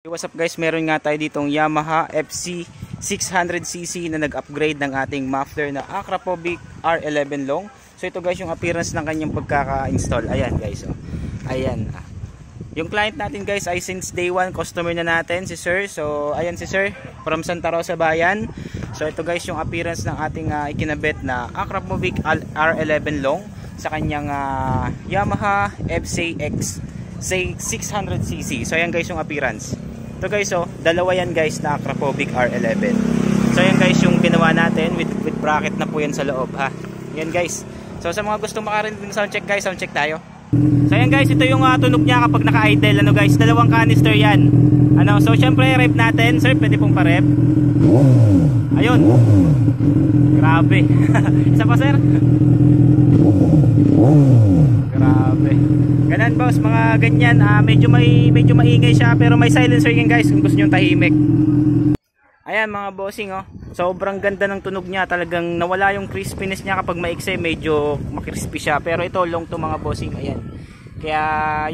What's up guys, meron nga tayo ditong Yamaha FC 600cc na nag-upgrade ng ating muffler na Akrapovic R11 long. So ito guys yung appearance ng kanyang pagkaka-install. Ayan guys, oh. Ayan. Yung client natin guys ay since day 1 customer na natin, si Sir. So ayan si Sir from Santa Rosa Bayan. So ito guys yung appearance ng ating ikinabit na Akrapovic R11 long sa kanyang Yamaha FCX 600cc. So ayan guys yung appearance. Ito guys, oh, dalawa yan guys na Akrapovic R11. So ayan guys yung ginawa natin with bracket na po yan sa loob ha. Yan guys. So sa mga gustong makarinig ng sound check guys, sound check tayo. So ayan guys, ito yung tunog niya kapag naka-idle. Ano guys, dalawang canister yan. Ano, so syempre rep natin. Sir, pwede pong pa-rep. Ayun. Grabe. Isa pa sir. Grabe. Ganun boss, mga ganyan, medyo maingay siya pero may silencer yan guys kung gusto niyo tahimik. Ayan mga bossing, oh. Sobrang ganda ng tunog niya, talagang nawala yung crispiness niya kapag maikse, medyo makrispy siya. Pero ito long to mga bossing, ayan. Kaya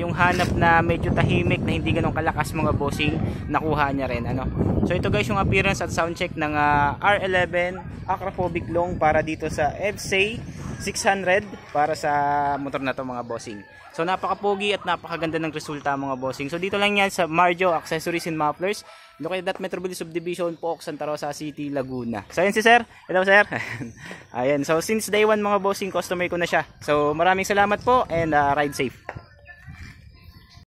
yung hanap na medyo tahimik na hindi ganun kalakas mga bossing, nakuha niya rin, ano. So ito guys yung appearance at sound check ng R11 Akrapovic long para dito sa FC 600 para sa motor na to mga bossing. So napaka-pogi at napakaganda ng resulta mga bossing. So dito lang yan sa Marjo Accessories and Mufflers, located at Metropolitan Subdivision, Pook, Santa Rosa City, Laguna. So ayan si sir. Hello sir. Ayan. So since day 1 mga bossing, customer ko na siya. So maraming salamat po and ride safe.